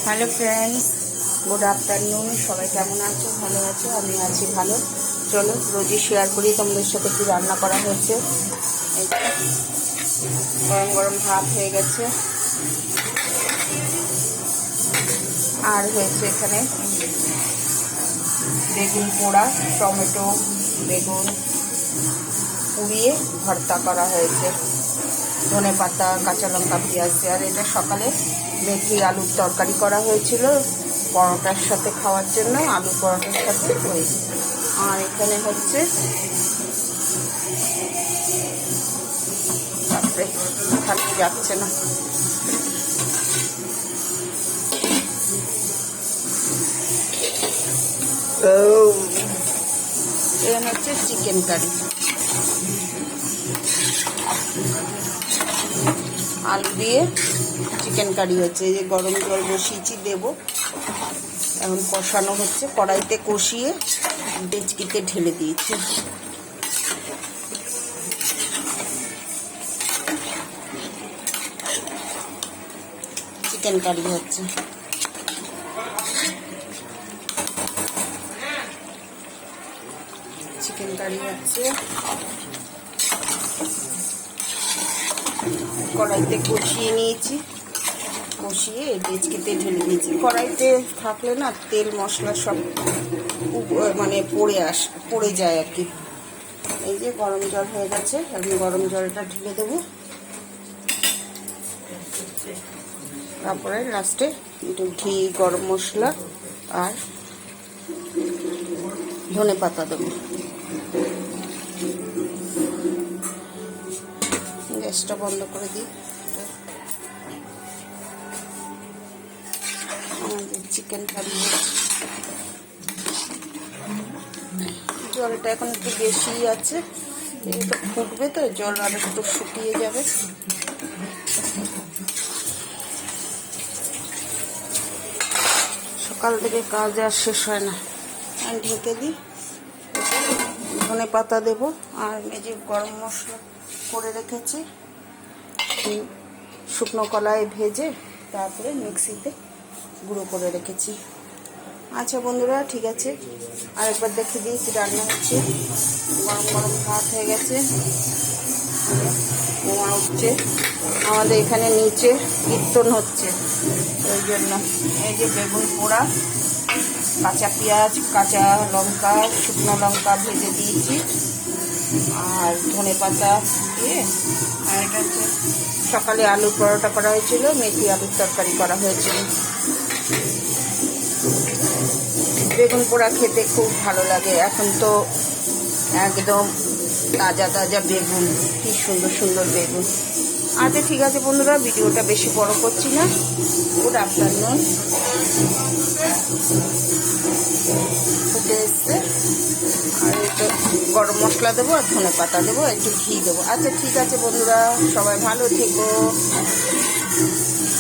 Hello friends, good afternoon. সবাই কেমন আছো? ভালো আছো? আমি আছি ভালো। চলো রোজই শেয়ার করি তোমাদের সাথে কি রান্না করা হয়েছে। এই গরম গরম ভাত হয়ে গেছে, আর হয়েছে এখানে বেগুন পোড়া, টমেটো বেগুন পুড়িয়ে ভর্তা করা হয়েছে, ধনে পাতা, কাঁচা লঙ্কা, পেঁয়াজ। আর এটা সকালে মেথি আলুর তরকারি করা হয়েছিল পরোটার সাথে খাওয়ার জন্য, আলু পরোটার সাথে ওই। আর এখানে হচ্ছে তারপরে খালি যাচ্ছে না, এখানে হচ্ছে চিকেন কারি, আলু দিয়ে চিকেন কারি হচ্ছে। এই যে গরম জল বসিয়েছি, দেবো এখন, কষানো হচ্ছে। কড়াইতে কষিয়ে ডেচকিতে ঢেলে দিয়েছি। চিকেন কারি হচ্ছে। চিকেন কারি হচ্ছে, কড়াইতে কষিয়ে নিয়েছি, কষিয়ে ডেচকিতে ঢেলে দিয়েছি। কড়াইতে থাকলে না তেল মশলা সব মানে পড়ে যায় আর কি। এই যে গরম জল হয়ে গেছে, আমি গরম জলটা ঢেলে দেবো। তারপরে লাস্টে একটু ঘি, গরম মশলা আর ধনে পাতা দেবো। গ্যাসটা বন্ধ করে দিই। আমাদের চিকেন কারি জলটা এখন একটু বেশি আছে, একটু ফুটবে তো, জল আর একটু শুকিয়ে যাবে। সকাল থেকে কাজ আর শেষ হয় না। আমি ঢেকে দিই, ধনে পাতা দেবো। আর এই যে গরম মশলা করে রেখেছি, শুকনো কলাই ভেজে তারপরে মিক্সিতে গুঁড়ো করে রেখেছি। আচ্ছা বন্ধুরা, ঠিক আছে, আরেকবার দেখে দিই কি রান্না হচ্ছে। গরম গরম ভাত হয়ে গেছে, ধোঁয়া উঠছে। আমাদের এখানে নিচে কীর্তন হচ্ছে, ওই জন্য। এই যে বেগুন পোড়া, কাঁচা পেঁয়াজ, কাঁচা লঙ্কা, শুকনো লঙ্কা ভেজে দিয়েছি, আর ধনে পাতা দিয়ে। আর এটা হচ্ছে সকালে আলু পরোটা করা হয়েছিল, মেথি আলুর তরকারি করা হয়েছিল। বেগুন পোড়া খেতে খুব ভালো লাগে, এখন তো একদম তাজা তাজা বেগুন, কি সুন্দর সুন্দর বেগুন। আচ্ছা ঠিক আছে বন্ধুরা, ভিডিওটা বেশি বড় করছি না। Good afternoon. ফুটে এসছে, আর একটু গরম মশলা দেবো, আর ধনে পাতা দেবো, একটু ঘি দেবো। আচ্ছা ঠিক আছে বন্ধুরা, সবাই ভালো থেকো,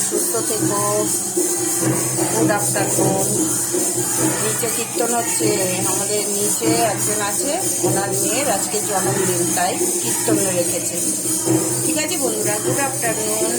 সুস্থ থেকো। Good afternoon. নিচে কীর্তন হচ্ছে, আমাদের নিচে একজন আছে, ওনার মেয়ের আজকে জন্মদিন, তাই কীর্তন রেখেছে। ঠিক আছে বন্ধুরা, গুড আফটারনুন।